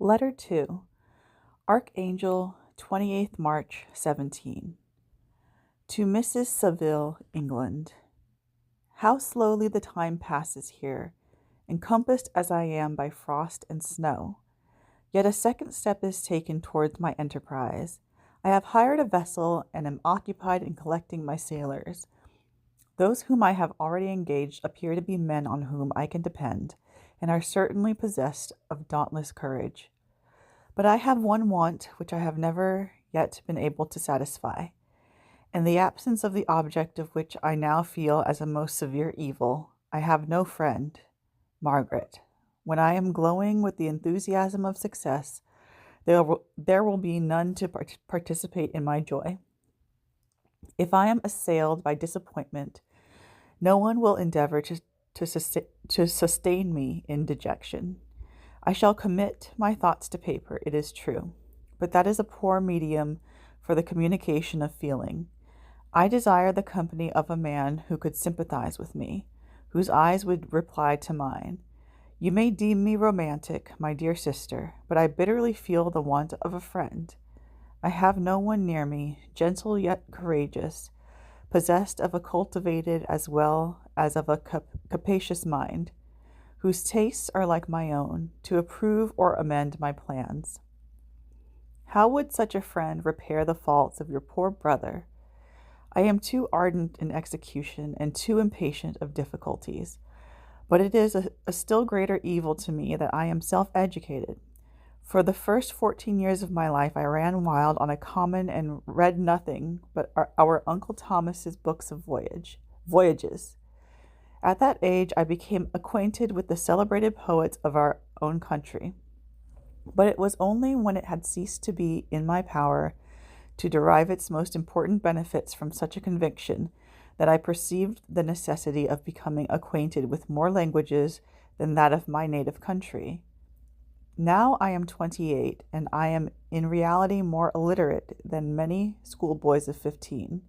Letter 2, Archangel, 28th March, 17. To Mrs. Saville, England. How slowly the time passes here, encompassed as I am by frost and snow. Yet a second step is taken towards my enterprise. I have hired a vessel and am occupied in collecting my sailors. Those whom I have already engaged appear to be men on whom I can depend, and are certainly possessed of dauntless courage. But I have one want which I have never yet been able to satisfy, and the absence of the object of which I now feel as a most severe evil. I have no friend, Margaret. When I am glowing with the enthusiasm of success, there will be none to participate in my joy. If I am assailed by disappointment, no one will endeavor to sustain me in dejection. I shall commit my thoughts to paper, it is true, but that is a poor medium for the communication of feeling. I desire the company of a man who could sympathize with me, whose eyes would reply to mine. You may deem me romantic, my dear sister, but I bitterly feel the want of a friend. I have no one near me, gentle yet courageous, possessed of a cultivated as well as of a capacious mind, whose tastes are like my own, to approve or amend my plans. How would such a friend repair the faults of your poor brother? I am too ardent in execution and too impatient of difficulties, but it is a still greater evil to me that I am self-educated. For the first 14 years of my life I ran wild on a common and read nothing but our Uncle Thomas's books of voyages. At that age I became acquainted with the celebrated poets of our own country, but it was only when it had ceased to be in my power to derive its most important benefits from such a conviction that I perceived the necessity of becoming acquainted with more languages than that of my native country. Now I am 28, and I am in reality more illiterate than many schoolboys of 15.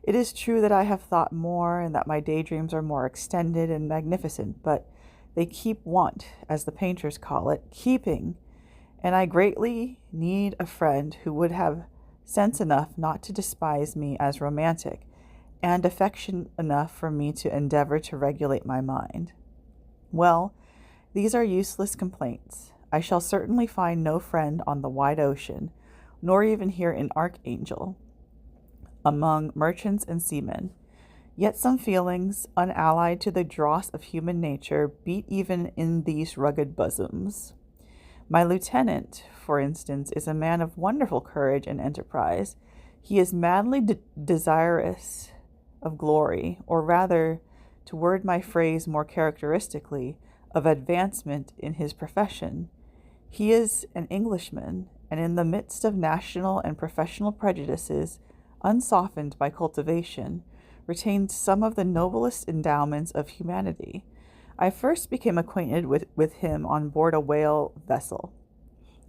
It is true that I have thought more and that my daydreams are more extended and magnificent, but they keep want, as the painters call it, keeping, and I greatly need a friend who would have sense enough not to despise me as romantic, and affection enough for me to endeavor to regulate my mind. Well, these are useless complaints. I shall certainly find no friend on the wide ocean, nor even here in Archangel, among merchants and seamen. Yet some feelings, unallied to the dross of human nature, beat even in these rugged bosoms. My lieutenant, for instance, is a man of wonderful courage and enterprise. He is madly desirous of glory, or rather, to word my phrase more characteristically, of advancement in his profession. He is an Englishman, and in the midst of national and professional prejudices, unsoftened by cultivation, retains some of the noblest endowments of humanity. I first became acquainted with him on board a whale vessel.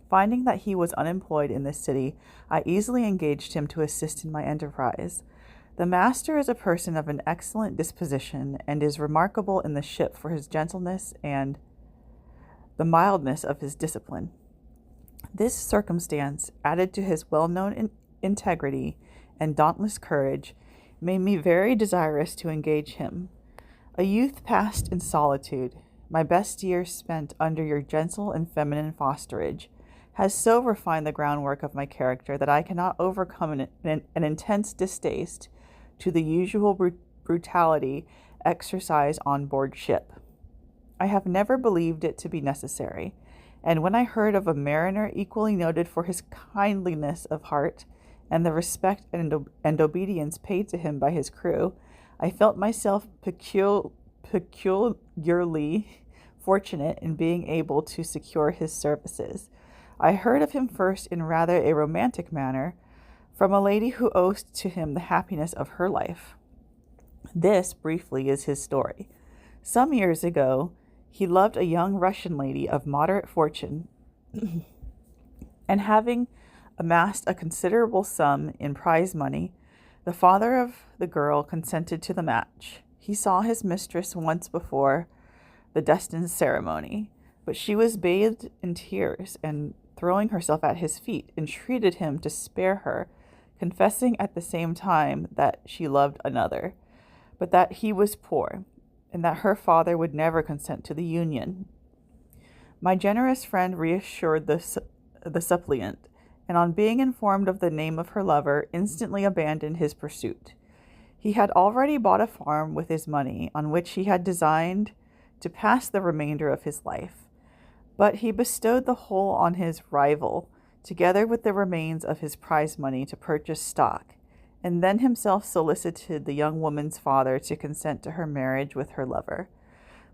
Finding that he was unemployed in this city, I easily engaged him to assist in my enterprise. The master is a person of an excellent disposition, and is remarkable in the ship for his gentleness and the mildness of his discipline. This circumstance, added to his well-known integrity and dauntless courage, made me very desirous to engage him. A youth passed in solitude, my best years spent under your gentle and feminine fosterage, has so refined the groundwork of my character that I cannot overcome an intense distaste to the usual brutality exercised on board ship. I have never believed it to be necessary, and when I heard of a mariner equally noted for his kindliness of heart and the respect and obedience paid to him by his crew, I felt myself peculiarly fortunate in being able to secure his services. I heard of him first in rather a romantic manner, from a lady who owes to him the happiness of her life. This, briefly, is his story. Some years ago, he loved a young Russian lady of moderate fortune, and having amassed a considerable sum in prize money, the father of the girl consented to the match. He saw his mistress once before the destined ceremony. But she was bathed in tears and, throwing herself at his feet, entreated him to spare her, confessing at the same time that she loved another, but that he was poor, and that her father would never consent to the union. My generous friend reassured the suppliant, and on being informed of the name of her lover, instantly abandoned his pursuit. He had already bought a farm with his money, on which he had designed to pass the remainder of his life, but he bestowed the whole on his rival, together with the remains of his prize money to purchase stock, and then himself solicited the young woman's father to consent to her marriage with her lover.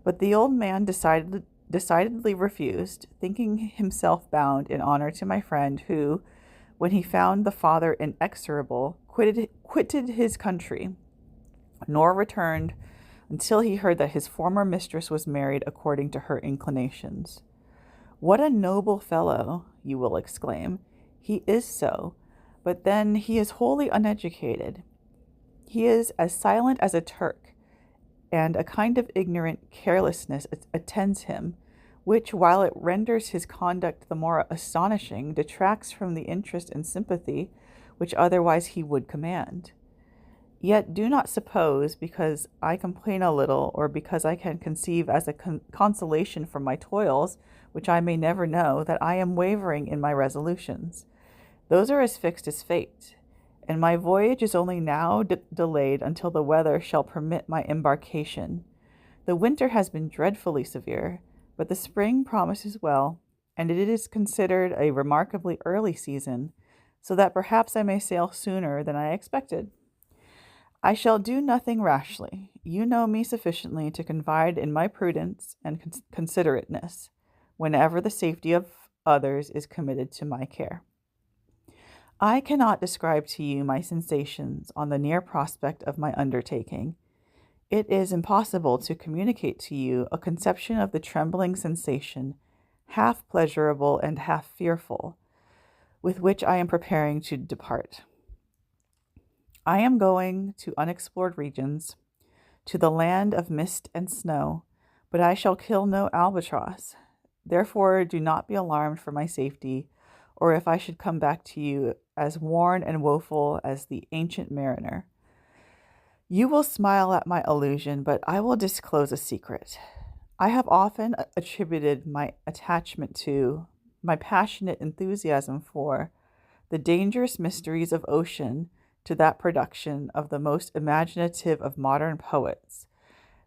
But the old man decidedly refused, thinking himself bound in honor to my friend, who, when he found the father inexorable, quitted his country, nor returned until he heard that his former mistress was married according to her inclinations. What a noble fellow, you will exclaim. He is so, but then he is wholly uneducated. He is as silent as a Turk, and a kind of ignorant carelessness attends him, which, while it renders his conduct the more astonishing, detracts from the interest and sympathy which otherwise he would command. Yet do not suppose, because I complain a little, or because I can conceive as a consolation for my toils, which I may never know, that I am wavering in my resolutions. Those are as fixed as fate, and my voyage is only now delayed until the weather shall permit my embarkation. The winter has been dreadfully severe, but the spring promises well, and it is considered a remarkably early season, so that perhaps I may sail sooner than I expected. I shall do nothing rashly. You know me sufficiently to confide in my prudence and considerateness, whenever the safety of others is committed to my care. I cannot describe to you my sensations on the near prospect of my undertaking. It is impossible to communicate to you a conception of the trembling sensation, half pleasurable and half fearful, with which I am preparing to depart. I am going to unexplored regions, to the land of mist and snow, but I shall kill no albatross. Therefore, do not be alarmed for my safety, or if I should come back to you as worn and woeful as the ancient mariner. You will smile at my allusion, but I will disclose a secret. I have often attributed my attachment to, my passionate enthusiasm for, the dangerous mysteries of ocean to that production of the most imaginative of modern poets.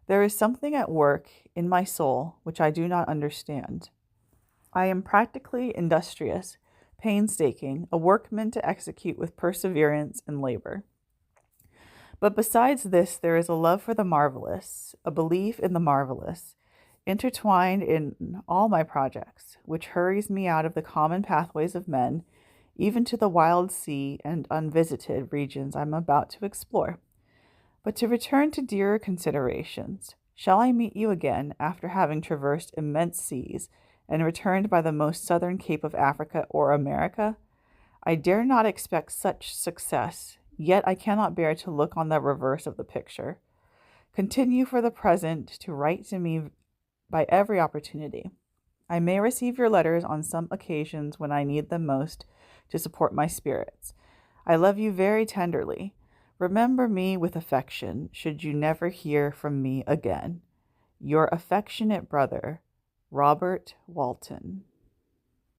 There is something at work in my soul which I do not understand. I am practically industrious, painstaking, a workman to execute with perseverance and labor. But besides this, there is a love for the marvelous, a belief in the marvelous, intertwined in all my projects, which hurries me out of the common pathways of men, even to the wild sea and unvisited regions I am about to explore. But to return to dearer considerations, shall I meet you again after having traversed immense seas and returned by the most southern cape of Africa or America? I dare not expect such success, yet I cannot bear to look on the reverse of the picture. Continue for the present to write to me by every opportunity. I may receive your letters on some occasions when I need them most to support my spirits. I love you very tenderly. Remember me with affection, should you never hear from me again. Your affectionate brother, Robert Walton.